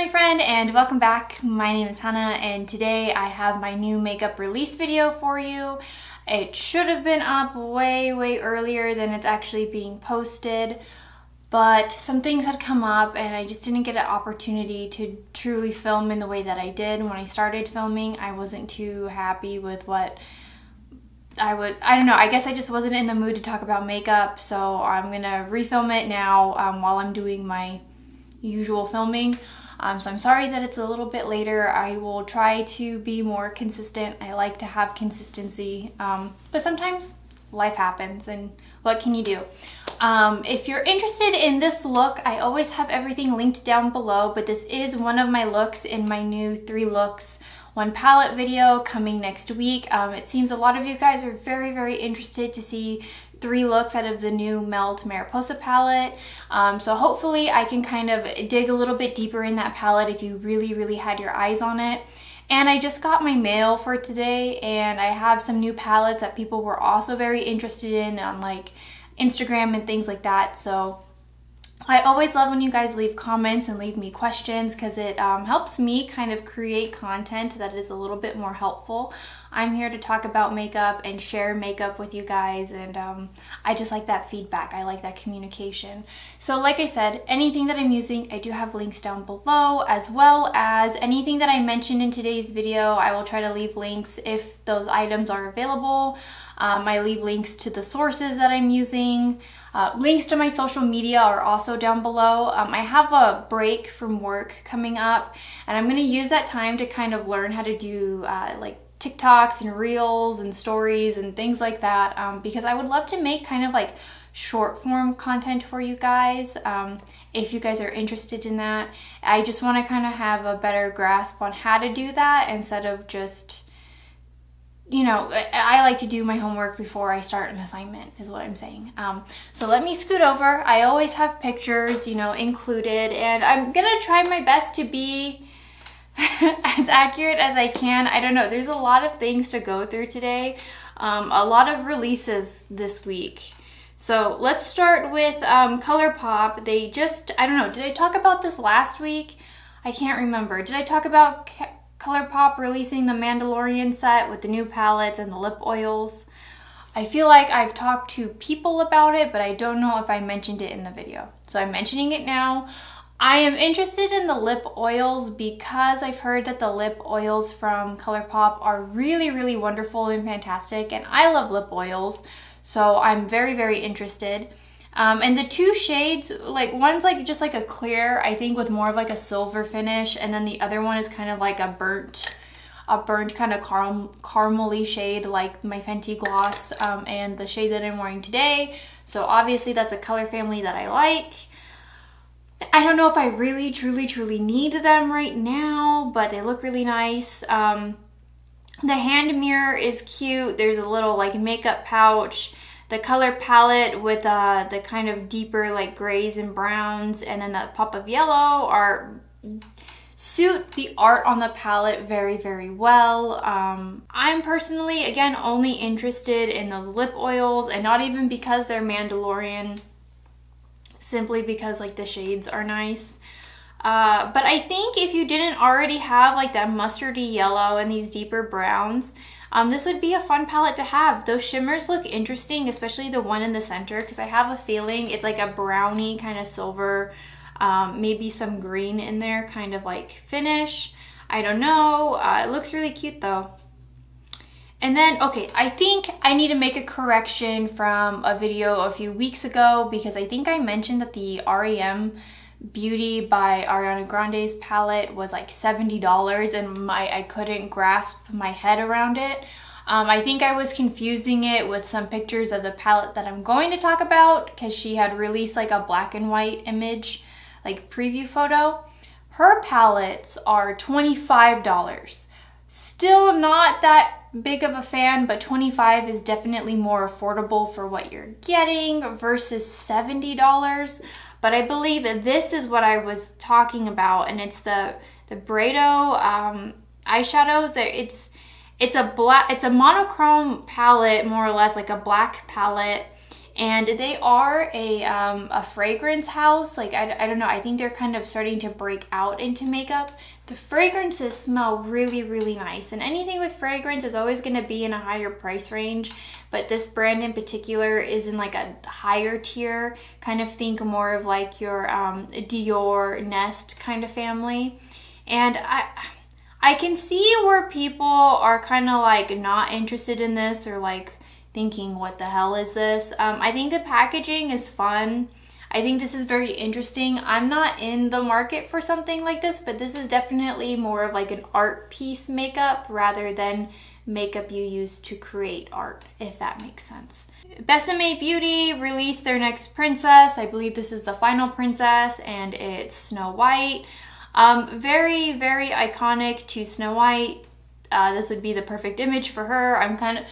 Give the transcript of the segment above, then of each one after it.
my friend, and welcome back. My name is Hannah, and today I have my new makeup release video for you. It should have been up way earlier than it's actually being posted, but some things had come up and I just didn't get an opportunity to truly film in the way that I did. When I started filming, I wasn't too happy with what I don't know, I guess I just wasn't in the mood to talk about makeup, so I'm gonna refilm it now while I'm doing my usual filming. So I'm sorry that it's a little bit later. I will try to be more consistent. I like to have consistency, but sometimes life happens, and what can you do? If you're interested in this look, I always have everything linked down below, but this is one of my looks in my new 3 looks 1 palette video coming next week. It seems a lot of you guys are very interested to see 3 looks out of the new Melt Mariposa palette. So hopefully I can kind of dig a little bit deeper in that palette if you really had your eyes on it. And I just got my mail for today, and I have some new palettes that people were also very interested in on like Instagram and things like that. So I always love when you guys leave comments and leave me questions, because it helps me kind of create content that is a little bit more helpful. I'm here to talk about makeup and share makeup with you guys, and I just like that feedback. I like that communication. So like I said, anything that I'm using, I do have links down below, as well as anything that I mentioned in today's video. I will try to leave links if those items are available. I leave links to the sources that I'm using. Links to my social media are also down below. I have a break from work coming up, and I'm going to use that time to kind of learn how to do like TikToks and Reels and stories and things like that, because I would love to make kind of like short form content for you guys. If you guys are interested in that, I just want to kind of have a better grasp on how to do that instead of just, you know, I like to do my homework before I start an assignment, is what I'm saying. So let me scoot over. I always have pictures, you know, included, and I'm gonna try my best to be as accurate as I can. I don't know, there's a lot of things to go through today, a lot of releases this week. So let's start with ColourPop. They just, I don't know, did I talk about this last week? I can't remember. Did I talk about ColourPop releasing the Mandalorian set with the new palettes and the lip oils? I feel like I've talked to people about it, but I don't know if I mentioned it in the video. So I'm mentioning it now. I am interested in the lip oils because I've heard that the lip oils from ColourPop are really wonderful and fantastic, and I love lip oils, so I'm very interested. And the 2 shades, like one's like just like a clear, I think, with more of like a silver finish, and then the other one is kind of like a burnt kind of caramely shade, like my Fenty gloss, and the shade that I'm wearing today. So obviously that's a color family that I like. I don't know if I really truly need them right now, but they look really nice. The hand mirror is cute. There's a little like makeup pouch. The color palette with the kind of deeper like grays and browns, and then that pop of yellow suit the art on the palette very well. I'm personally, again, only interested in those lip oils, and not even because they're Mandalorian, simply because like the shades are nice. But I think if you didn't already have like that mustardy yellow and these deeper browns, this would be a fun palette to have. Those shimmers look interesting, especially the one in the center, because I have a feeling it's like a brownie kind of silver, maybe some green in there, kind of like finish. I don't know. It looks really cute though. And then, okay, I think I need to make a correction from a video a few weeks ago, because I think I mentioned that the REM Beauty by Ariana Grande's palette was like $70, and I couldn't grasp my head around it. I think I was confusing it with some pictures of the palette that I'm going to talk about, because she had released like a black and white image, like preview photo. Her palettes are $25. Still not that big of a fan, but $25 is definitely more affordable for what you're getting versus $70. But I believe this is what I was talking about, and it's the Byredo eyeshadows. It's a monochrome palette, more or less like a black palette, and they are a fragrance house. Like, I don't know, I think they're kind of starting to break out into makeup. The fragrances smell really, really nice, and anything with fragrance is always going to be in a higher price range, but this brand in particular is in like a higher tier. Kind of think more of like your Dior, Nest kind of family. And I can see where people are kind of like not interested in this, or like thinking, what the hell is this? I think the packaging is fun. I think this is very interesting. I'm not in the market for something like this, but this is definitely more of like an art piece makeup rather than makeup you use to create art, if that makes sense. Besame Beauty released their next princess. I believe this is the final princess, and it's Snow White. Very, very iconic to Snow White. This would be the perfect image for her. I'm kind of...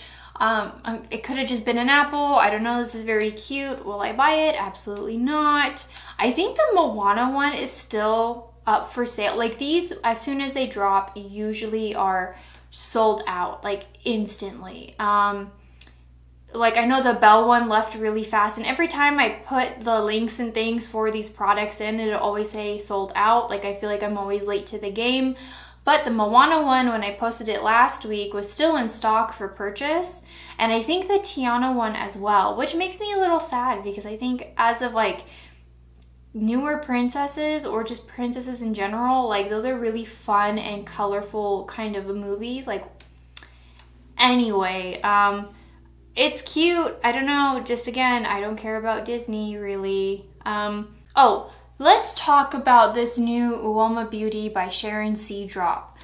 it could have just been an apple. I don't know. This is very cute. Will I buy it? Absolutely not. I think the Moana one is still up for sale. Like, these, as soon as they drop, usually are sold out, like, instantly. Like, I know the Belle one left really fast, and every time I put the links and things for these products in, it'll always say sold out. Like, I feel like I'm always late to the game. But the Moana one, when I posted it last week, was still in stock for purchase. And I think the Tiana one as well, which makes me a little sad, because I think as of like newer princesses, or just princesses in general, like, those are really fun and colorful kind of movies. Like, anyway, it's cute. I don't know. Just again, I don't care about Disney really. Oh, let's talk about this new Uoma Beauty by Sharon C. drop.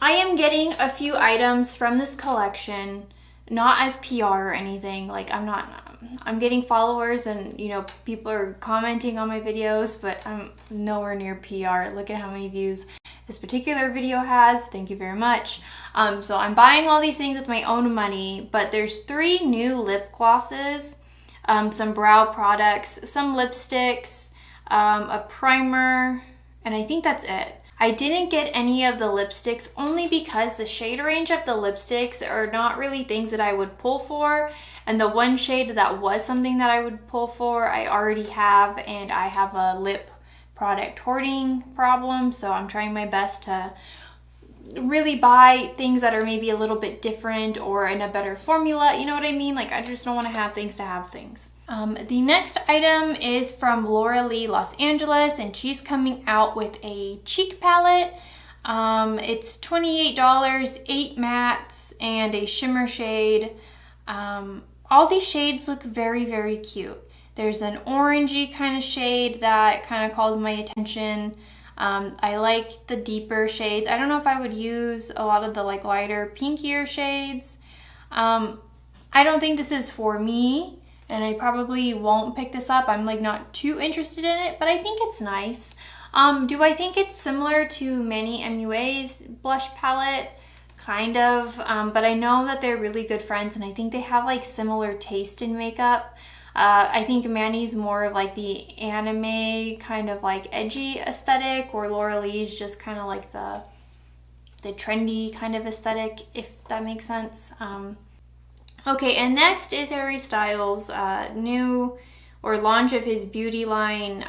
I am getting a few items from this collection, not as PR or anything. Like, I'm getting followers, and, you know, people are commenting on my videos, but I'm nowhere near PR. Look at how many views this particular video has. Thank you very much. So I'm buying all these things with my own money, but there's 3 new lip glosses, some brow products, some lipsticks, a primer, and I think that's it. I didn't get any of the lipsticks only because the shade range of the lipsticks are not really things that I would pull for, and the one shade that was something that I would pull for, I already have, and I have a lip product hoarding problem, so I'm trying my best to really buy things that are maybe a little bit different or in a better formula, you know what I mean? Like, I just don't want to have things. The next item is from Laura Lee Los Angeles, and she's coming out with a cheek palette. It's $28, 8 mattes, and a shimmer shade. All these shades look very, very cute. There's an orangey kind of shade that kind of calls my attention. I like the deeper shades. I don't know if I would use a lot of the like lighter, pinkier shades. I don't think this is for me, and I probably won't pick this up. I'm like not too interested in it, but I think it's nice. Do I think it's similar to Manny MUA's blush palette? Kind of, but I know that they're really good friends, and I think they have like similar taste in makeup. I think Manny's more of like the anime kind of like edgy aesthetic, or Laura Lee's just kind of like the trendy kind of aesthetic, if that makes sense. Okay, and next is Harry Styles' new or launch of his beauty line,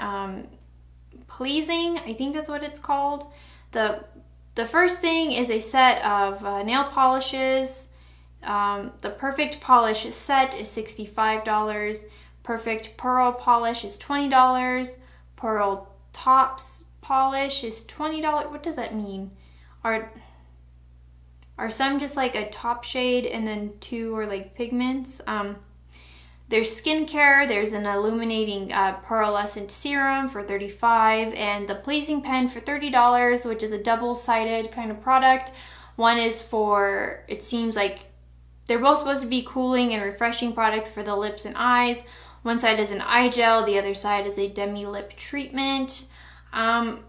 Pleasing. I think that's what it's called. The first thing is a set of nail polishes. The Perfect Polish set is $65. Perfect Pearl Polish is $20. Pearl Tops Polish is $20. What does that mean? Are some just like a top shade and then 2 are like pigments? There's skincare. There's an illuminating pearlescent serum for $35, and the Pleasing pen for $30, which is a double-sided kind of product. One is for, it seems like they're both supposed to be cooling and refreshing products for the lips and eyes. One side is an eye gel, the other side is a demi-lip treatment. I'm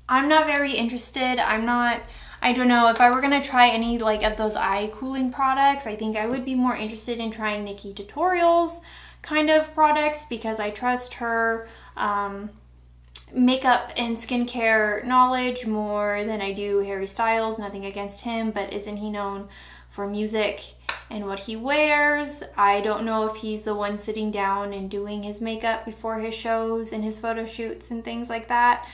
not very interested. I don't know, if I were gonna try any like of those eye cooling products, I think I would be more interested in trying Nikki Tutorials kind of products, because I trust her makeup and skincare knowledge more than I do Harry Styles. Nothing against him, but isn't he known for music and what he wears. I don't know if he's the one sitting down and doing his makeup before his shows and his photo shoots and things like that.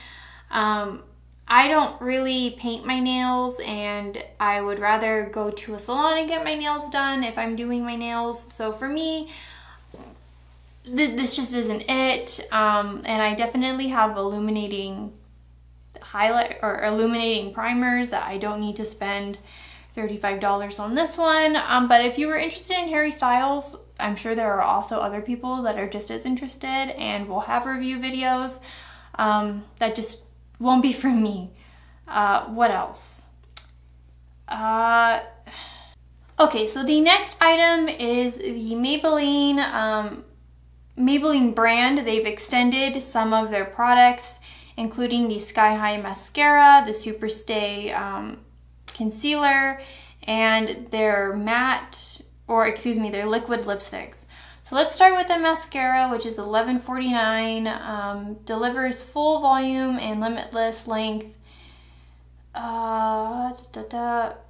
I don't really paint my nails, and I would rather go to a salon and get my nails done if I'm doing my nails. So for me, this just isn't it. And I definitely have illuminating highlight or illuminating primers that I don't need to spend $35 on this one. But if you were interested in Harry Styles, I'm sure there are also other people that are just as interested and will have review videos. That just won't be for me. What else? Okay, so the next item is the Maybelline brand. They've extended some of their products, including the Sky High Mascara, the Super Stay Concealer, and their their liquid lipsticks. So let's start with the mascara, which is $11.49, delivers full volume and limitless length,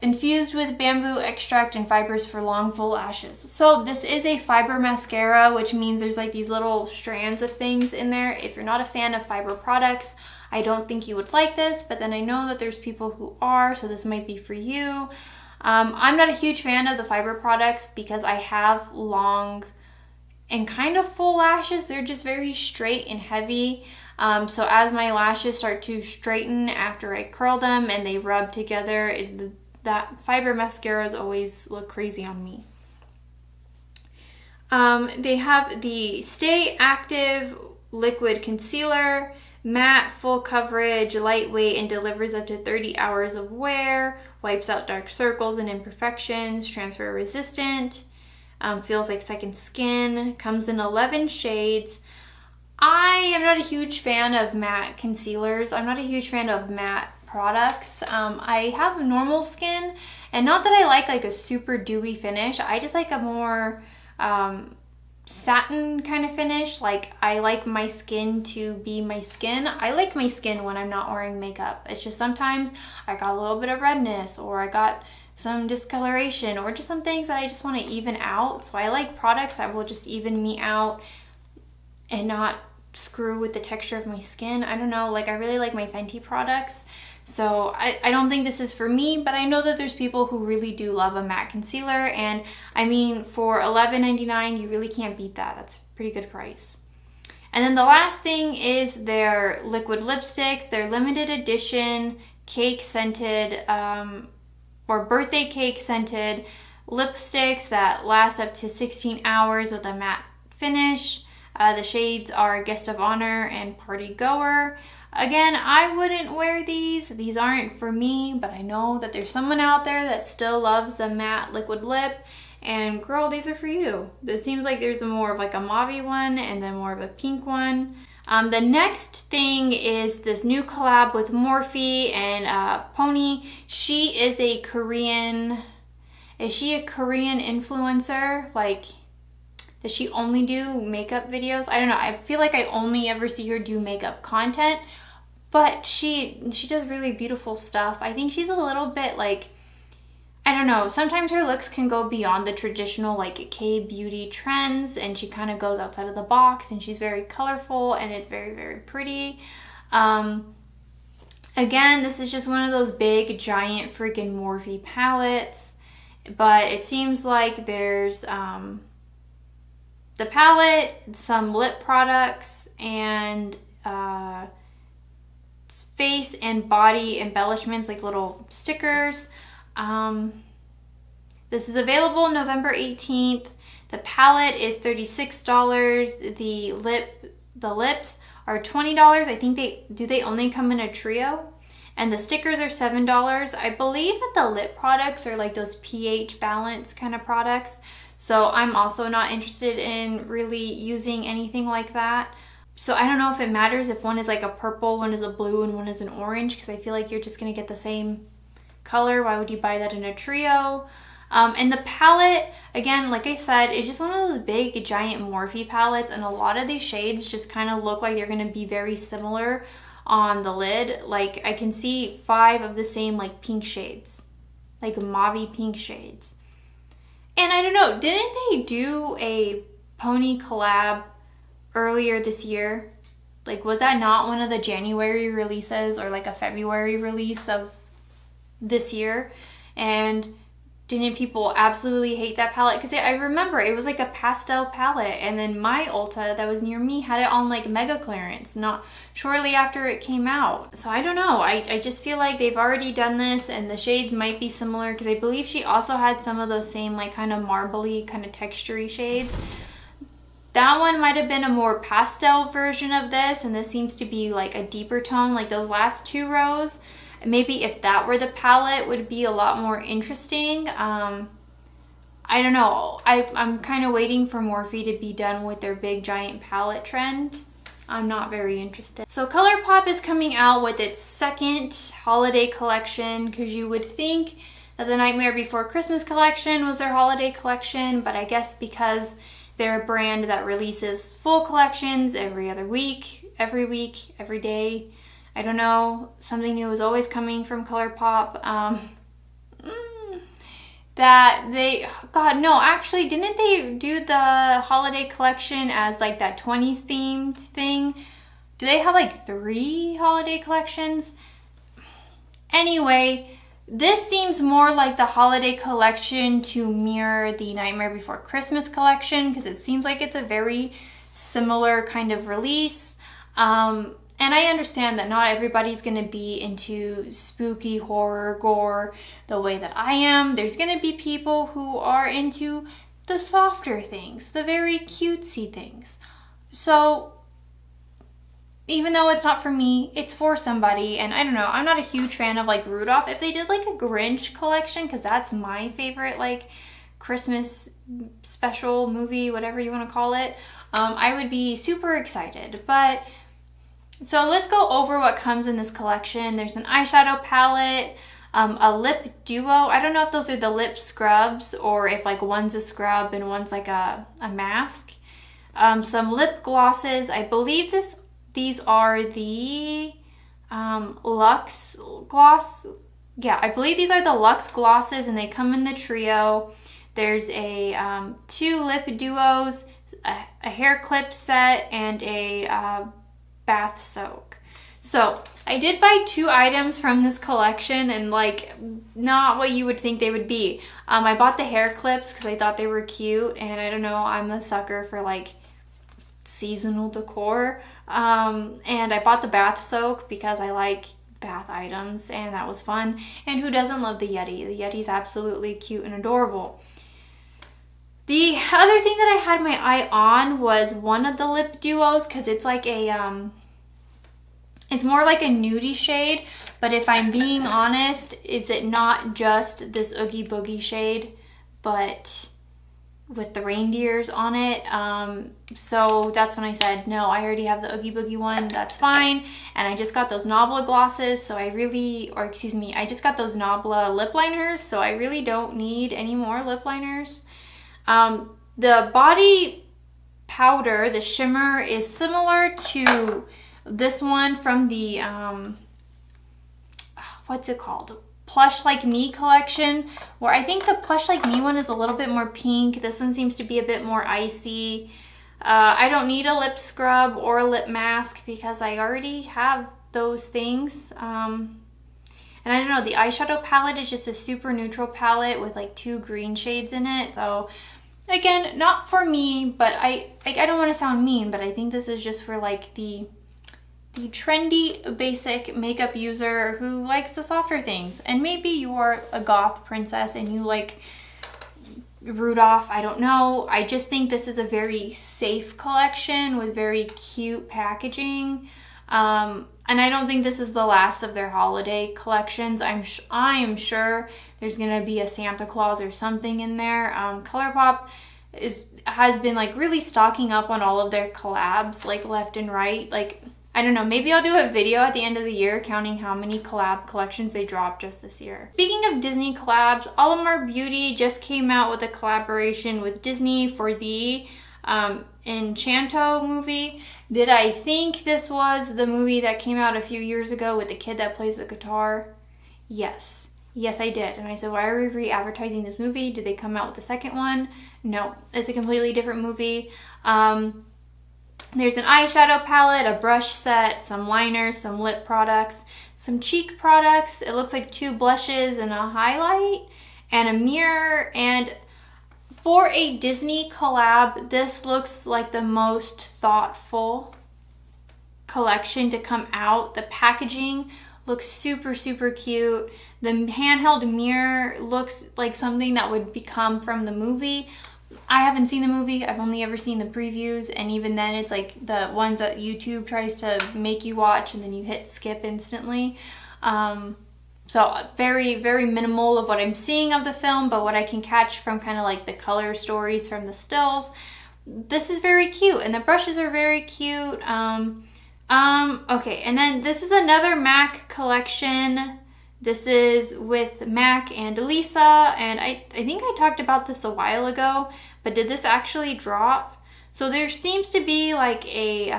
infused with bamboo extract and fibers for long full lashes. So this is a fiber mascara, which means there's like these little strands of things in there. If you're not a fan of fiber products, I don't think you would like this, but then I know that there's people who are, so this might be for you. I'm not a huge fan of the fiber products because I have long and kind of full lashes. They're just very straight and heavy. So as my lashes start to straighten after I curl them and they rub together, that fiber mascaras always look crazy on me. They have the Stay Active Liquid Concealer, matte, full coverage, lightweight, and delivers up to 30 hours of wear, wipes out dark circles and imperfections, transfer resistant. Feels like second skin, comes in 11 shades. I am not a huge fan of matte concealers. I'm not a huge fan of matte products. I have normal skin, and not that I like a super dewy finish. I just like a more satin kind of finish. Like, I like my skin to be my skin. I like my skin when I'm not wearing makeup. It's just sometimes I got a little bit of redness, or I got some discoloration, or just some things that I just want to even out. So I like products that will just even me out and not screw with the texture of my skin. I don't know, like I really like my Fenty products. So I don't think this is for me, but I know that there's people who really do love a matte concealer, and I mean, for $11.99, you really can't beat that. That's a pretty good price. And then the last thing is their liquid lipsticks. They're limited edition cake scented or birthday cake scented lipsticks that last up to 16 hours with a matte finish. The shades are Guest of Honor and Party Goer. Again, I wouldn't wear these. These aren't for me, but I know that there's someone out there that still loves the matte liquid lip, and girl, these are for you. It seems like there's more of like a mauve one and then more of a pink one. The next thing is this new collab with Morphe and Pony. She is a Korean, is she a Korean influencer? Like, does she only do makeup videos? I don't know. I feel like I only ever see her do makeup content, but she does really beautiful stuff. I think she's a little bit like, I don't know, sometimes her looks can go beyond the traditional like K-beauty trends, and she kind of goes outside of the box, and she's very colorful, and it's very, very pretty. Again, this is just one of those big, giant freaking Morphe palettes, but it seems like there's the palette, some lip products, and face and body embellishments, like little stickers. This is available November 18th. The palette is $36. The lips are $20. I think they only come in a trio. And the stickers are $7. I believe that the lip products are like those pH balance kind of products. So I'm also not interested in really using anything like that. So I don't know if it matters if one is like a purple, one is a blue, and one is an orange, because I feel like you're just going to get the same color. Why would you buy that in a trio? And the palette, again, like I said, is just one of those big, giant Morphe palettes, and a lot of these shades just kind of look like they're going to be very similar on the lid. Like, I can see 5 of the same like pink shades, like mauve pink shades. And I don't know, didn't they do a pony collab earlier this year? Like, was that not one of the January releases or like a February release of this year? And didn't people absolutely hate that palette? Because I remember it was like a pastel palette, and then my Ulta that was near me had it on like mega clearance, not shortly after it came out. So I don't know, I just feel like they've already done this, and the shades might be similar, because I believe she also had some of those same like kind of marbly, kind of textury shades. That one might have been a more pastel version of this, and this seems to be like a deeper tone, like those last two rows. Maybe if that were the palette, would be a lot more interesting. I don't know. I'm kind of waiting for Morphe to be done with their big giant palette trend. I'm not very interested. So ColourPop is coming out with its second holiday collection, because you would think that the Nightmare Before Christmas collection was their holiday collection, but I guess because they're a brand that releases full collections every other week, every day, I don't know, something new is always coming from ColourPop. That they, God, no, actually, didn't they do the holiday collection as like that 20s themed thing? Do they have like 3 holiday collections? Anyway, this seems more like the holiday collection to mirror the Nightmare Before Christmas collection, because it seems like it's a very similar kind of release. And I understand that not everybody's going to be into spooky horror gore the way that I am. There's going to be people who are into the softer things, the very cutesy things. So even though it's not for me, it's for somebody. And I don't know, I'm not a huge fan of like Rudolph. If they did like a Grinch collection, because that's my favorite like Christmas special movie, whatever you want to call it, I would be super excited. But so let's go over what comes in this collection. There's an eyeshadow palette, a lip duo. I don't know if those are the lip scrubs or if like one's a scrub and one's like a mask. Some lip glosses. I believe these are the Luxe gloss. Yeah, I believe these are the Luxe glosses, and they come in the trio. There's a 2 lip duos, a hair clip set, and a bath soak. So I did buy 2 items from this collection, and like not what you would think they would be. I bought the hair clips because I thought they were cute, and I don't know, I'm a sucker for like seasonal decor. And I bought the bath soak because I like bath items, and that was fun. And who doesn't love the Yeti? The Yeti's absolutely cute and adorable. The other thing that I had my eye on was one of the lip duos, because it's like a, it's more like a nudie shade, but if I'm being honest, is it not just this Oogie Boogie shade, but with the reindeers on it? So that's when I said, no, I already have the Oogie Boogie one, that's fine. And I just got those Nabla glosses, so I just got those Nabla lip liners, so I really don't need any more lip liners. The body powder, the shimmer, is similar to this one from the, what's it called? Plush Like Me collection, where I think the Plush Like Me one is a little bit more pink. This one seems to be a bit more icy. I don't need a lip scrub or a lip mask because I already have those things. And I don't know, the eyeshadow palette is just a super neutral palette with like 2 green shades in it. So again, not for me, but I don't want to sound mean, but I think this is just for like the trendy basic makeup user who likes the softer things. And maybe you're a goth princess and you like Rudolph, I don't know. I just think this is a very safe collection with very cute packaging. And I don't think this is the last of their holiday collections. I am sure there's gonna be a Santa Claus or something in there. ColourPop has been like really stocking up on all of their collabs, like left and right. Like, I don't know, maybe I'll do a video at the end of the year counting how many collab collections they dropped just this year. Speaking of Disney collabs, Olimar Beauty just came out with a collaboration with Disney for the Enchanto movie. Did I think this was the movie that came out a few years ago with the kid that plays the guitar? Yes. Yes, I did. And I said, why are we re-advertising this movie? Did they come out with the second one? No, it's a completely different movie. There's an eyeshadow palette, a brush set, some liners, some lip products, some cheek products. It looks like 2 blushes and a highlight and a mirror. And for a Disney collab, this looks like the most thoughtful collection to come out. The packaging looks super, super cute. The handheld mirror looks like something that would become from the movie. I haven't seen the movie. I've only ever seen the previews, and even then it's like the ones that YouTube tries to make you watch and then you hit skip instantly. So very, very minimal of what I'm seeing of the film, but what I can catch from kind of like the color stories from the stills, this is very cute, and the brushes are very cute. Okay, and then this is another MAC collection. This is with MAC and Elisa, and I think I talked about this a while ago, but did this actually drop? So there seems to be like a,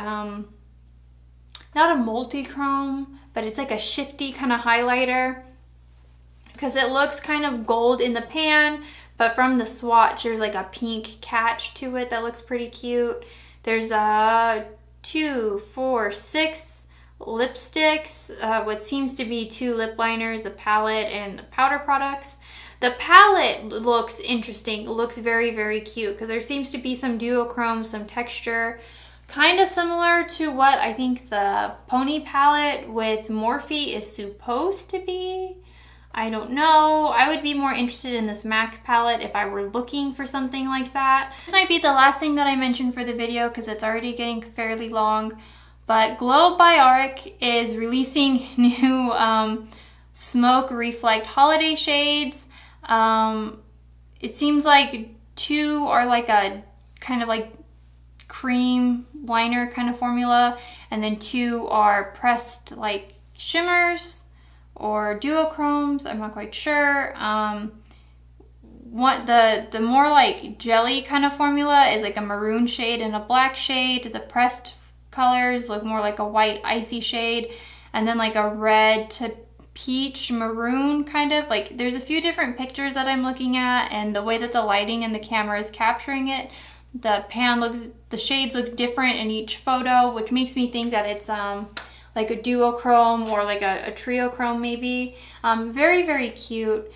not a multi-chrome, but it's like a shifty kind of highlighter, because it looks kind of gold in the pan, but from the swatch there's like a pink catch to it that looks pretty cute. There's 2, 4, 6 lipsticks, what seems to be 2 lip liners, a palette, and powder products. The palette looks interesting. It looks very, very cute because there seems to be some duochrome, some texture, kind of similar to what I think the Pony palette with Morphe is supposed to be. I don't know. I would be more interested in this MAC palette if I were looking for something like that. This might be the last thing that I mentioned for the video because it's already getting fairly long. But Glow by Auric is releasing new Smoke Reflect holiday shades. It seems like 2 are like a kind of like cream liner kind of formula, and then 2 are pressed like shimmers or duochromes. I'm not quite sure. The more like jelly kind of formula is like a maroon shade and a black shade. The pressed colors look more like a white icy shade, and then like a red to peach maroon kind of. Like there's a few different pictures that I'm looking at, and the way that the lighting and the camera is capturing it, the shades look different in each photo, which makes me think that it's like a duochrome or like a triochrome maybe. Very, very cute.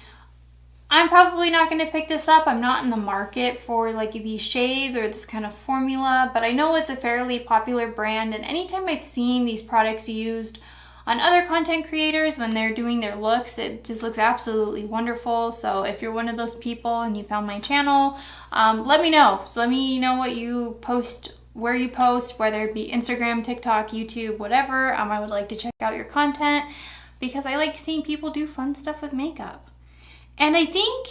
I'm probably not going to pick this up. I'm not in the market for like these shades or this kind of formula, but I know it's a fairly popular brand, and anytime I've seen these products used on other content creators when they're doing their looks, it just looks absolutely wonderful. So if you're one of those people and you found my channel, let me know. So let me know what you post, where you post, whether it be Instagram, TikTok, YouTube, whatever. I would like to check out your content because I like seeing people do fun stuff with makeup. And I think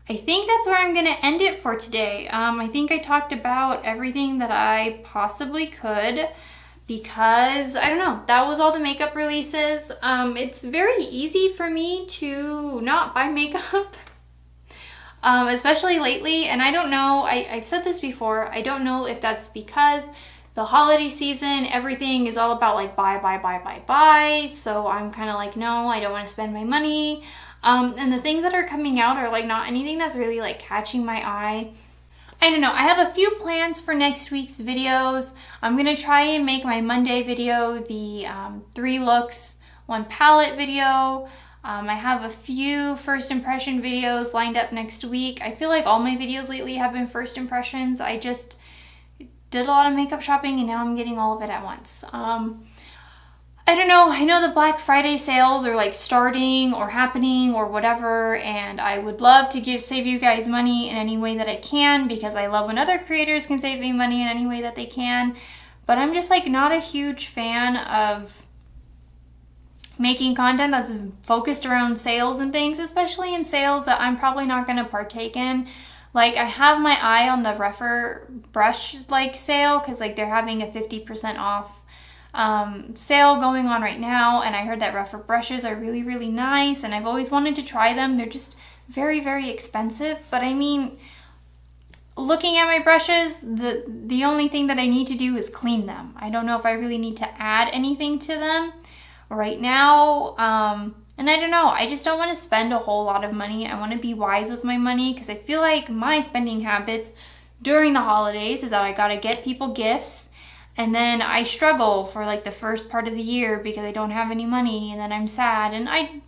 that's where I'm going to end it for today. I think I talked about everything that I possibly could because, I don't know, that was all the makeup releases. It's very easy for me to not buy makeup, especially lately. And I don't know, I've said this before, I don't know if that's because the holiday season, everything is all about like buy. So I'm kind of like, no, I don't want to spend my money. And the things that are coming out are like not anything that's really like catching my eye. I don't know. I have a few plans for next week's videos. I'm going to try and make my Monday video the 3 looks, 1 palette video. I have a few first impression videos lined up next week. I feel like all my videos lately have been first impressions. I just did a lot of makeup shopping and now I'm getting all of it at once. I don't know. I know the Black Friday sales are like starting or happening or whatever, and I would love to save you guys money in any way that I can because I love when other creators can save me money in any way that they can. But I'm just like not a huge fan of making content that's focused around sales and things, especially in sales that I'm probably not going to partake in. Like I have my eye on the Rephr brush like sale because like they're having a 50% off sale going on right now, and I heard that Rephr brushes are really, really nice, and I've always wanted to try them. They're just very, very expensive, but I mean, looking at my brushes, the only thing that I need to do is clean them. I don't know if I really need to add anything to them. right now. And I don't know, I just don't want to spend a whole lot of money. I want to be wise with my money because I feel like my spending habits during the holidays is that I gotta get people gifts, and then I struggle for like the first part of the year because I don't have any money, and then I'm sad, and I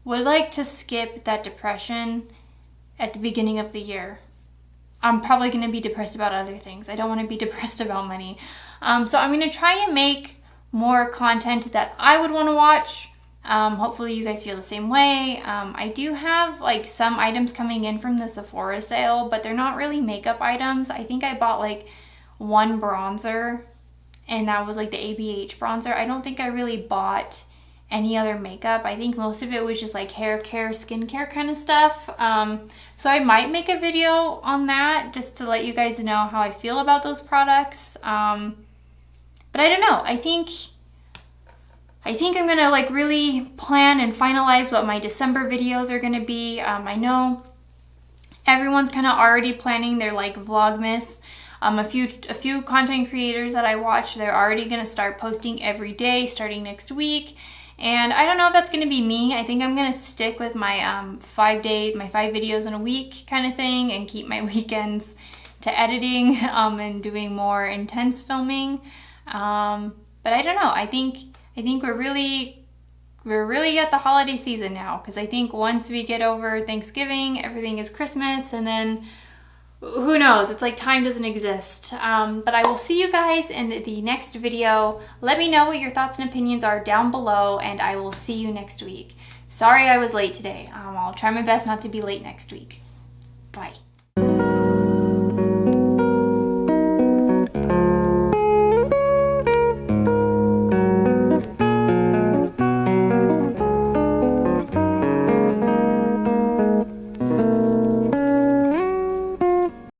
would like to skip that depression at the beginning of the year. I'm probably going to be depressed about other things. I don't want to be depressed about money. So I'm going to try and make more content that I would want to watch. Hopefully you guys feel the same way. I do have like some items coming in from the Sephora sale, but they're not really makeup items. I think I bought like one bronzer, and that was like the ABH bronzer. I don't think I really bought any other makeup. I think most of it was just like hair care, skincare kind of stuff. So I might make a video on that just to let you guys know how I feel about those products. But I don't know. I think I'm gonna like really plan and finalize what my December videos are gonna be. I know everyone's kind of already planning their like Vlogmas. A few content creators that I watch, they're already gonna start posting every day starting next week. And I don't know if that's gonna be me. I think I'm gonna stick with my 5 videos in a week kind of thing, and keep my weekends to editing and doing more intense filming. But I don't know. I think we're really at the holiday season now, because I think once we get over Thanksgiving, everything is Christmas, and then who knows, it's like time doesn't exist. But I will see you guys in the next video. Let me know what your thoughts and opinions are down below, and I will see you next week. Sorry I was late today. I'll try my best not to be late next week. Bye.